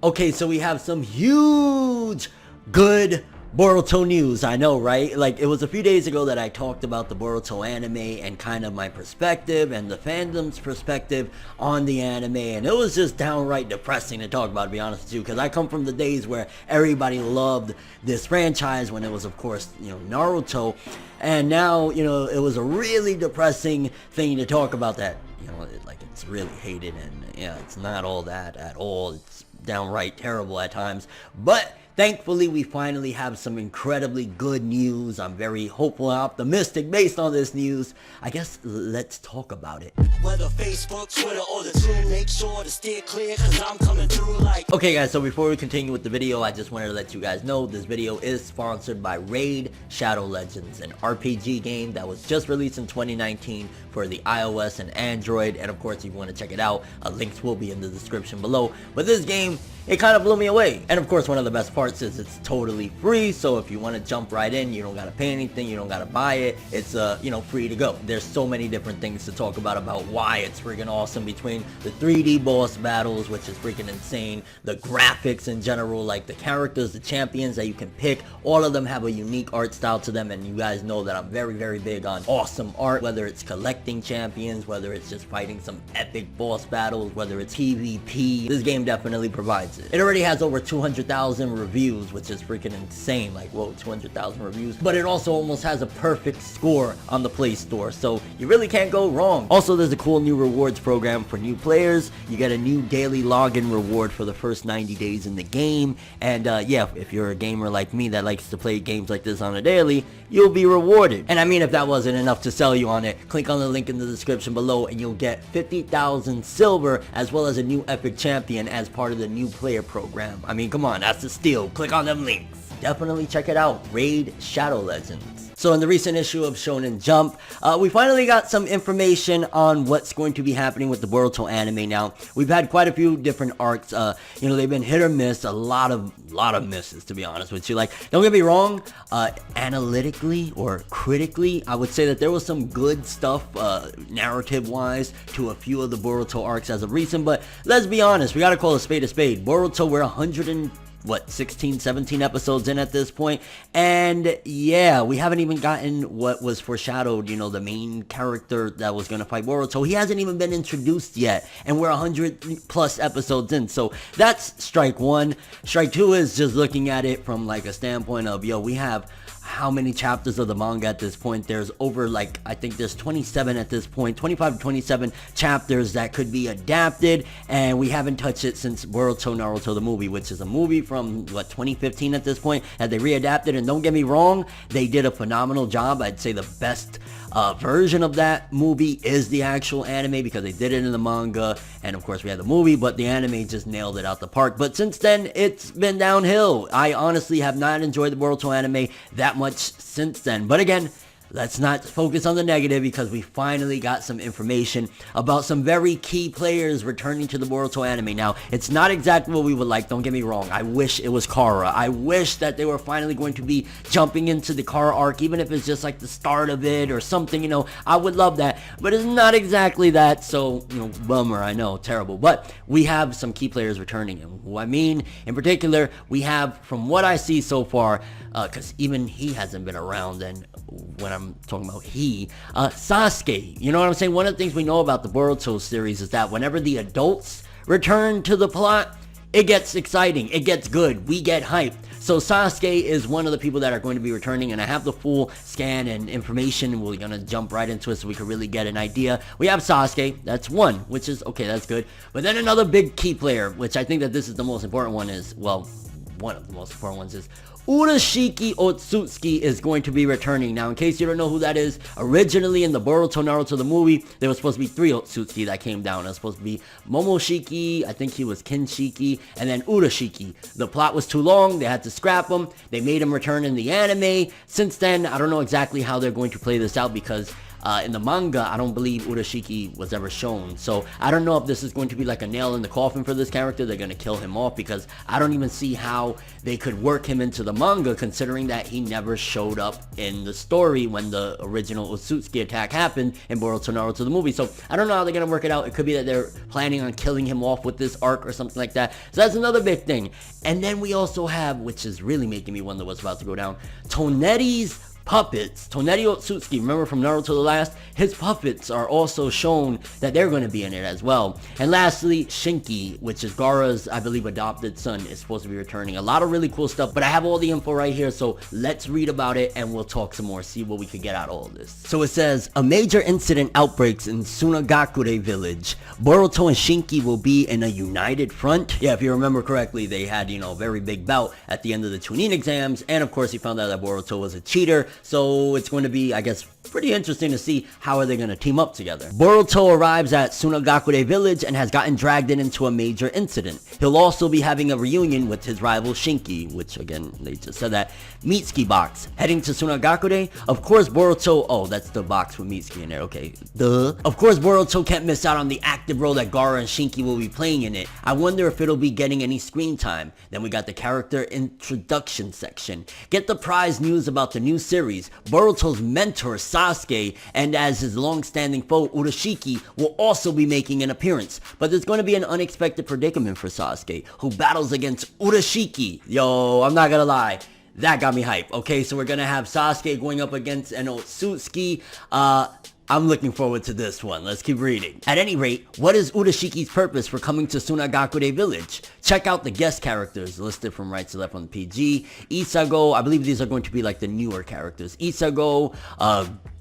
Okay, so we have some huge, good Boruto news. I know, right? Like, it was a few days ago that I talked about the Boruto anime and kind of my perspective and the fandom's perspective on the anime, and it was just downright depressing to talk about, to be honest with you, because I come from the days where everybody loved this franchise when it was, of course, Naruto, and now, it was a really depressing thing to talk about that, it's really hated, and yeah, it's not all that at all. It's downright terrible at times, but thankfully we finally have some incredibly good news. I'm very hopeful and optimistic based on this news. I guess let's talk about it. Whether Facebook, Twitter, or the two, make sure to steer clear, cause I'm coming through like... Okay guys, so before we continue with the video, I just wanted to let you guys know this video is sponsored by Raid Shadow Legends, an RPG game that was just released in 2019 for the iOS and Android, and of course if you want to check it out, links will be in the description below. But this game, it kind of blew me away, and of course one of the best parts is it's totally free, so if you want to jump right in, you don't gotta pay anything, you don't gotta buy it, it's free to go. There's so many different things to talk about why it's freaking awesome, between the 3D boss battles, which is freaking insane, the graphics in general, like the characters, the champions that you can pick, all of them have a unique art style to them, and you guys know that I'm very, very big on awesome art, whether it's collecting champions, whether it's just fighting some epic boss battles, whether it's PvP, this game definitely provides it. It already has over 200,000 reviews, which is freaking insane, like whoa, 200,000 reviews, but it also almost has a perfect score on the Play Store, so you really can't go wrong. Also, there's a cool new rewards program for new players. You get a new daily login reward for the first 90 days in the game, and yeah, if you're a gamer like me that likes to play games like this on a daily, you'll be rewarded. And I mean, if that wasn't enough to sell you on it, click on the link in the description below and you'll get 50,000 silver as well as a new epic champion as part of the new player program. I mean, come on, that's a steal. Click on them links. Definitely check it out. Raid Shadow Legends. So in the recent issue of Shonen Jump, we finally got some information on what's going to be happening with the Boruto anime now. We've had quite a few different arcs. They've been hit or miss, a lot of misses, to be honest with you. Like, don't get me wrong, analytically or critically, I would say that there was some good stuff, narrative-wise, to a few of the Boruto arcs as of recent, but let's be honest, we gotta call a spade a spade. Boruto, we're 16, 17 episodes in at this point, and yeah, we haven't even gotten what was foreshadowed, the main character that was gonna fight Boruto. He hasn't even been introduced yet, and we're 100 plus episodes in, so that's strike one. Strike two is just looking at it from like a standpoint of, we have how many chapters of the manga at this point. There's over, I think there's 27 at this point, 25 to 27 chapters that could be adapted, and we haven't touched it since Boruto Naruto the movie, which is a movie from 2015 at this point that they readapted. And don't get me wrong, they did a phenomenal job. I'd say the best version of that movie is the actual anime, because they did it in the manga, and of course we had the movie, but the anime just nailed it out the park. But since then, it's been downhill. I honestly have not enjoyed the Boruto anime that much since then. But again, let's not focus on the negative, because we finally got some information about some very key players returning to the Boruto anime. Now, it's not exactly what we would like, don't get me wrong. I wish it was Kara. I wish that they were finally going to be jumping into the Kara arc, even if it's just like the start of it or something, I would love that. But it's not exactly that, so, bummer, I know, terrible. But we have some key players returning, and who I mean, in particular, we have, from what I see so far, because even he hasn't been around, and when I'm talking about Sasuke, you know what I'm saying? One of the things we know about the Boruto series is that whenever the adults return to the plot, it gets exciting, it gets good, we get hyped. So Sasuke is one of the people that are going to be returning, and I have the full scan and information. We're going to jump right into it so we can really get an idea. We have Sasuke, that's one, which is, okay, that's good. But then another big key player, which I think that this is the most important one, is, well, one of the most important ones is Urashiki Otsutsuki is going to be returning. Now, in case you don't know who that is, originally in the Boruto Naruto the movie, there was supposed to be 3 Otsutsuki that came down. It was supposed to be Momoshiki, I think he was Kinshiki, and then Urashiki. The plot was too long, they had to scrap him. They made him return in the anime. Since then, I don't know exactly how they're going to play this out, because in the manga, I don't believe Urashiki was ever shown. So I don't know if this is going to be like a nail in the coffin for this character. They're going to kill him off, because I don't even see how they could work him into the manga, considering that he never showed up in the story when the original Otsutsuki attack happened in Boruto Naruto the movie. So I don't know how they're going to work it out. It could be that they're planning on killing him off with this arc or something like that. So that's another big thing. And then we also have, which is really making me wonder what's about to go down, Tonetti's puppets. Toneri Otsutsuki, remember from Naruto the Last? His puppets are also shown that they're going to be in it as well. And lastly, Shinki, which is Gaara's, I believe, adopted son, is supposed to be returning. A lot of really cool stuff, but I have all the info right here, so let's read about it and we'll talk some more, see what we could get out of all this. So it says, a major incident outbreaks in Sunagakure village. Boruto and Shinki will be in a united front. Yeah, if you remember correctly, they had, a very big bout at the end of the Chunin exams, and of course he found out that Boruto was a cheater. So it's going to be, I guess, pretty interesting to see how are they going to team up together. Boruto arrives at Sunagakure village and has gotten dragged into a major incident. He'll also be having a reunion with his rival Shinki, which again, they just said that. Mitsuki box. Heading to Sunagakure, of course Boruto, oh, that's the box with Mitsuki in there, okay. Duh. Of course Boruto can't miss out on the active role that Gaara and Shinki will be playing in it. I wonder if it'll be getting any screen time. Then we got the character introduction section. Get the prize news about the new series. Boruto's mentor Sasuke, and as his long-standing foe Urashiki, will also be making an appearance. But there's going to be an unexpected predicament for Sasuke, who battles against Urashiki. Yo, I'm not gonna lie, that got me hype. Okay, so we're gonna have Sasuke going up against an Otsutsuki. I'm looking forward to this one. Let's keep reading. At any rate, what is Urashiki's purpose for coming to Sunagakure village? Check out the guest characters listed from right to left on the PG. Isago, I believe these are going to be like the newer characters. Isago,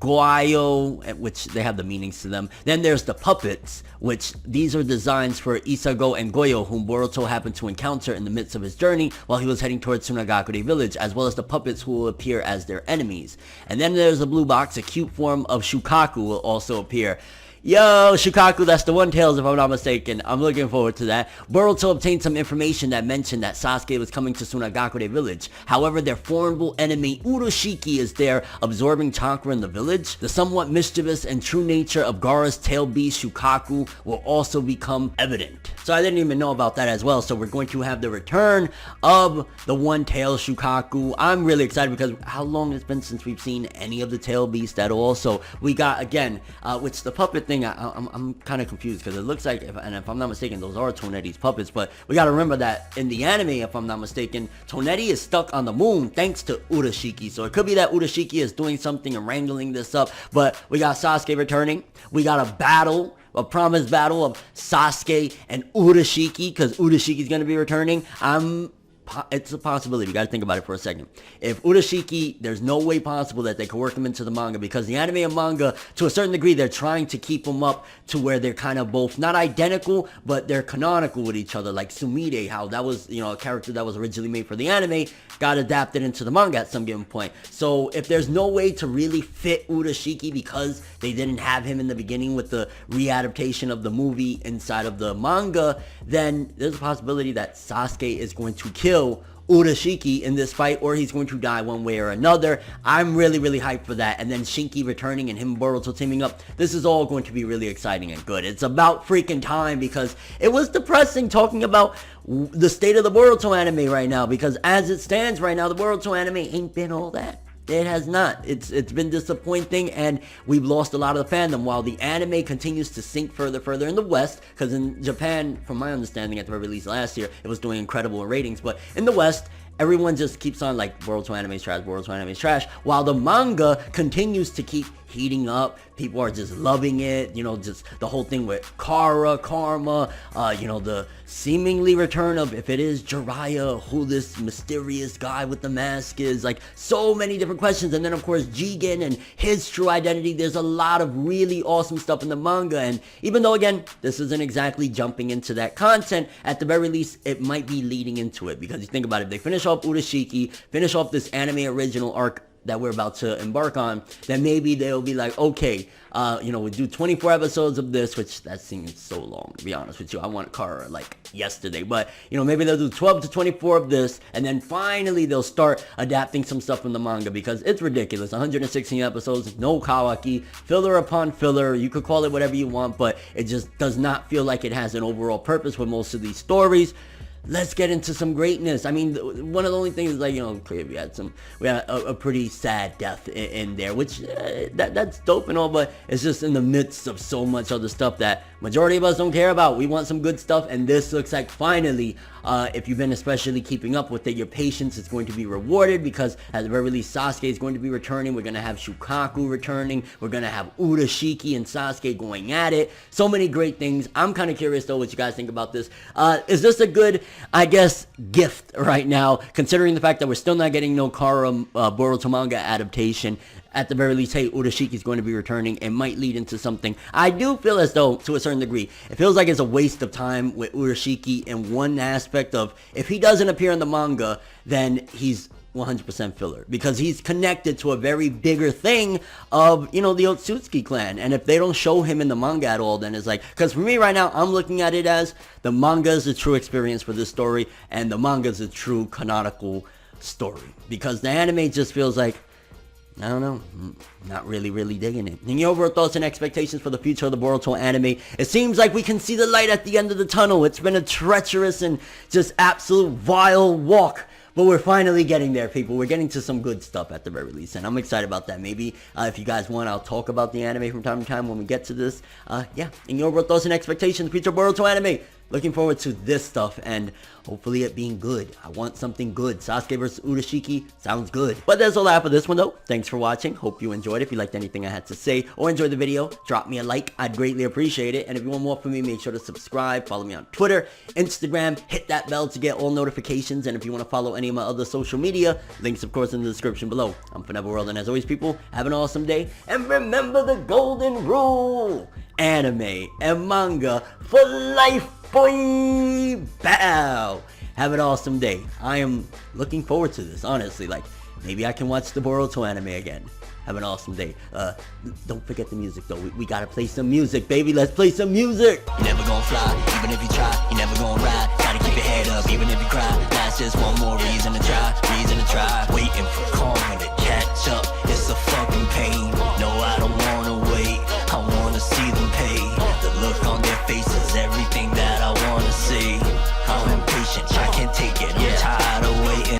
Goyo, which they have the meanings to them. Then there's the puppets, which these are designs for Isago and Goyo, whom Boruto happened to encounter in the midst of his journey while he was heading towards Sunagakure village, as well as the puppets who will appear as their enemies. And then there's a blue box, a cute form of Shukaku will also appear. Yo, Shukaku, that's the One Tails if I'm not mistaken. I'm looking forward to that. Boruto obtained some information that mentioned that Sasuke was coming to Sunagakure village. However, their formidable enemy Urashiki is there, absorbing chakra in the village. The somewhat mischievous and true nature of Gaara's tail beast Shukaku will also become evident. So I didn't even know about that as well. So we're going to have the return of the One Tail Shukaku. I'm really excited because how long it's been since we've seen any of the tail beast at all. So we got, again, which the puppet thing, I'm kind of confused because it looks like, if I'm not mistaken, those are Tonetti's puppets, but we got to remember that in the anime, if I'm not mistaken, Tonetti is stuck on the moon thanks to Urashiki. So it could be that Urashiki is doing something and wrangling this up, but we got Sasuke returning. We got a battle, a promised battle of Sasuke and Urashiki, because Urashiki is going to be returning. It's a possibility. You got to think about it for a second. If Urashiki, there's no way possible that they could work him into the manga, because the anime and manga, to a certain degree, they're trying to keep them up to where they're kind of both not identical, but they're canonical with each other. Like Sumire, how that was, a character that was originally made for the anime, got adapted into the manga at some given point. So if there's no way to really fit Urashiki because they didn't have him in the beginning with the readaptation of the movie inside of the manga, then there's a possibility that Sasuke is going to kill Urashiki in this fight, or he's going to die one way or another. I'm really, really hyped for that. And then Shinki returning and him and Boruto teaming up. This is all going to be really exciting and good. It's about freaking time, because it was depressing talking about the state of the Boruto anime right now, because as it stands right now, the Boruto anime ain't been all that. It has not. It's been disappointing, and we've lost a lot of the fandom, while the anime continues to sink further in the West, because in Japan, from my understanding, at the very least last year, it was doing incredible in ratings, but in the West, everyone just keeps on like, Boruto anime is trash, Boruto anime is trash, while the manga continues to keep heating up. People are just loving it, just the whole thing with Karma, the seemingly return of, if it is Jiraiya, who this mysterious guy with the mask is, like, so many different questions. And then of course Jigen and his true identity. There's a lot of really awesome stuff in the manga, and even though, again, this isn't exactly jumping into that content, at the very least it might be leading into it, because you think about it, if they finish off Urashiki, finish off this anime original arc that we're about to embark on, then maybe they'll be like, okay, we do 24 episodes of this, which that seems so long, to be honest with you. I want Kara like yesterday, but maybe they'll do 12 to 24 of this, and then finally they'll start adapting some stuff from the manga, because it's ridiculous. 116 episodes, no Kawaki, filler upon filler. You could call it whatever you want, but it just does not feel like it has an overall purpose with most of these stories. Let's get into some greatness. I mean, one of the only things is like, we had a pretty sad death in there, which that's dope and all, but it's just in the midst of so much other stuff that majority of us don't care about. We want some good stuff, and this looks like finally, if you've been especially keeping up with it, your patience is going to be rewarded, because at the very least, Sasuke is going to be returning. We're going to have Shukaku returning. We're going to have Urashiki and Sasuke going at it. So many great things. I'm kind of curious, though, what you guys think about this. Is this a good, I guess, gift right now, considering the fact that we're still not getting no Kara Boruto manga adaptation? At the very least, hey, Urashiki is going to be returning. It might lead into something. I do feel as though, to a certain degree, it feels like it's a waste of time with Urashiki in one aspect of, if he doesn't appear in the manga, then he's 100% filler, because he's connected to a very bigger thing of, the Otsutsuki clan. And if they don't show him in the manga at all, then it's like, because for me right now, I'm looking at it as the manga is the true experience for this story, and the manga is a true canonical story, because the anime just feels like, I don't know, not really digging it. And your overall thoughts and expectations for the future of the Boruto anime? It seems like we can see the light at the end of the tunnel. It's been a treacherous and just absolute vile walk, but we're finally getting there, people. We're getting to some good stuff at the very least, and I'm excited about that. Maybe if you guys want, I'll talk about the anime from time to time when we get to this. Yeah, and your overall thoughts and expectations for the future of Boruto anime. Looking forward to this stuff, and hopefully it being good. I want something good. Sasuke versus Urashiki sounds good. But that's all I have for this one, though. Thanks for watching. Hope you enjoyed. If you liked anything I had to say or enjoyed the video, drop me a like. I'd greatly appreciate it. And if you want more from me, make sure to subscribe. Follow me on Twitter, Instagram. Hit that bell to get all notifications. And if you want to follow any of my other social media, links, of course, in the description below. I'm Neverworld, and as always, people, have an awesome day. And remember the golden rule. Anime and manga for life. Boy, bow. Have an awesome day. I am looking forward to this, honestly. Like, maybe I can watch the Boruto anime again. Have an awesome day. Don't forget the music, though. We gotta play some music, baby. Let's play some music. You never gonna fly, even if you try. You never gonna ride. Gotta keep your head up, even if you cry. That's just one more